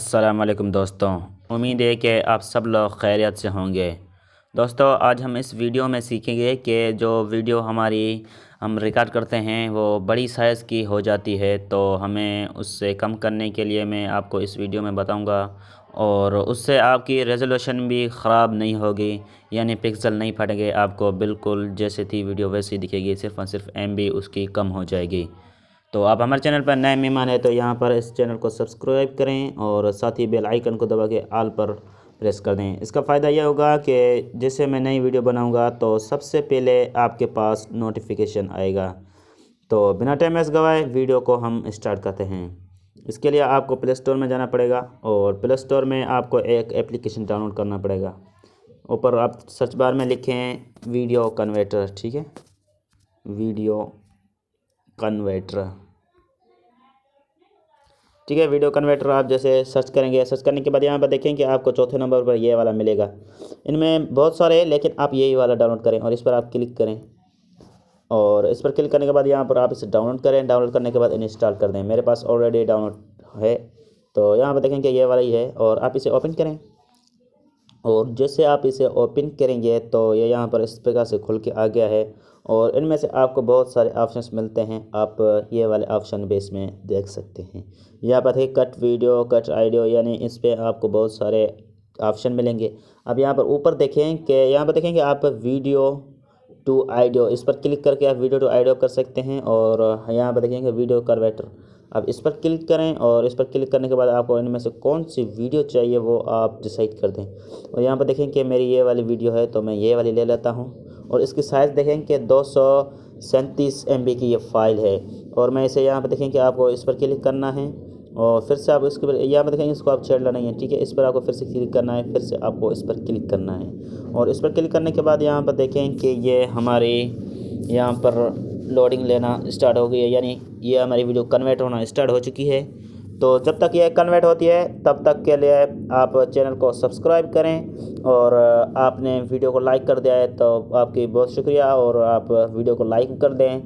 अस्सलाम वालेकुम दोस्तों। उम्मीद है कि आप सब लोग खैरियत से होंगे। दोस्तों, आज हम इस वीडियो में सीखेंगे कि जो वीडियो हम रिकॉर्ड करते हैं वो बड़ी साइज़ की हो जाती है, तो हमें उससे कम करने के लिए मैं आपको इस वीडियो में बताऊंगा। और उससे आपकी रेजोल्यूशन भी ख़राब नहीं होगी, यानी पिक्सल नहीं फटेंगे, आपको बिल्कुल जैसे थी वीडियो वैसी दिखेगी, सिर्फ़ और सिर्फ MB उसकी कम हो जाएगी। तो आप हमारे चैनल पर नए मेहमान हैं तो यहाँ पर इस चैनल को सब्सक्राइब करें और साथ ही बेल आइकन को दबा के ऑल पर प्रेस कर दें। इसका फ़ायदा यह होगा कि जैसे मैं नई वीडियो बनाऊंगा तो सबसे पहले आपके पास नोटिफिकेशन आएगा। तो बिना टाइम वेस्ट गवाए वीडियो को हम स्टार्ट करते हैं। इसके लिए आपको प्ले स्टोर में जाना पड़ेगा और प्ले स्टोर में आपको एक एप्लीकेशन डाउनलोड करना पड़ेगा। ऊपर आप सर्च बार में लिखें वीडियो कन्वर्टर, ठीक है, वीडियो कन्वर्टर, ठीक है। वीडियो कन्वर्टर आप जैसे सर्च करेंगे, सर्च करने के बाद यहाँ पर देखें कि आपको चौथे नंबर पर ये वाला मिलेगा। इनमें बहुत सारे हैं लेकिन आप यही वाला डाउनलोड करें और इस पर आप क्लिक करें। और इस पर क्लिक करने के बाद यहाँ पर आप इसे डाउनलोड करें। डाउनलोड करने के बाद इंस्टॉल कर दें। मेरे पास ऑलरेडी डाउनलोड है, तो यहाँ पर देखें कि ये वाला ही है और आप इसे ओपन करें। और जैसे आप इसे ओपन करेंगे तो ये यहाँ पर इस प्रकार से खुल के आ गया है और इनमें से आपको बहुत सारे ऑप्शंस मिलते हैं। आप ये वाले ऑप्शन भी इसमें देख सकते हैं। यहाँ पर है कट वीडियो, कट ऑडियो, यानी इस पर आपको बहुत सारे ऑप्शन मिलेंगे। अब यहाँ पर ऊपर देखें कि यहाँ पर देखें कि आप वीडियो टू ऑडियो, इस पर क्लिक करके आप वीडियो टू ऑडियो कर सकते हैं। और यहाँ पर देखेंगे वीडियो कन्वर्टर, अब इस पर क्लिक करें और इस पर क्लिक करने के बाद आपको इनमें से कौन सी वीडियो चाहिए वो आप डिसाइड कर दें। और यहाँ पर देखें कि मेरी ये वाली वीडियो है तो मैं ये वाली ले लेता हूँ। और इसकी साइज़ देखें कि 237 MB की ये फ़ाइल है। और मैं इसे यहाँ पर देखें कि आपको इस पर क्लिक करना है और फिर से आप इसके पर यहाँ पर देखेंगे, इसको आप छेड़ना नहीं है, ठीक है। इस पर आपको फिर से क्लिक करना है, फिर से आपको इस पर क्लिक करना है। और इस पर क्लिक करने के बाद यहाँ पर देखें कि ये हमारी यहाँ पर लोडिंग लेना स्टार्ट हो गई है, यानी ये हमारी वीडियो कन्वर्ट होना स्टार्ट हो चुकी है। तो जब तक ये कन्वर्ट होती है तब तक के लिए आप चैनल को सब्सक्राइब करें। और आपने वीडियो को लाइक कर दिया है तो आपकी बहुत शुक्रिया। और आप वीडियो को लाइक कर दें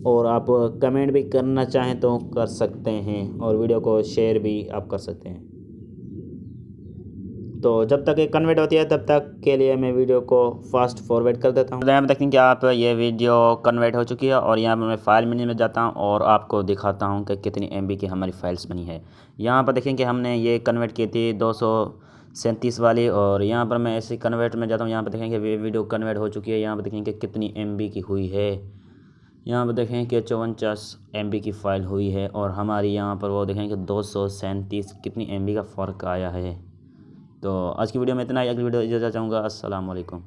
और आप कमेंट भी करना चाहें तो कर सकते हैं और वीडियो को शेयर भी आप कर सकते हैं। तो जब तक ये कन्वर्ट होती है तब तक के लिए मैं वीडियो को फास्ट फॉरवर्ड कर देता हूँ। तो यहाँ पर देखें कि आप ये वीडियो कन्वर्ट हो चुकी है और यहाँ पर मैं फ़ाइल मेन्यू में जाता हूँ और आपको दिखाता हूँ कि कितनी MB की हमारी फ़ाइल्स बनी है। यहाँ पर देखें कि हमने ये कन्वर्ट की थी 237 वाली, और यहाँ पर मैं ऐसे कन्वर्ट में जाता हूँ। यहाँ पर देखें कि वीडियो कन्वर्ट हो चुकी है। यहाँ पर देखें कि कितनी MB की हुई है। यहाँ पर देखें कि 54 MB की फ़ाइल हुई है और हमारी यहाँ पर वो देखें कि 237 कितनी MB का फ़र्क आया है। तो आज की वीडियो में इतना ही। अगली वीडियो इजाज़त चाहूँगा। अस्सलाम वालेकुम।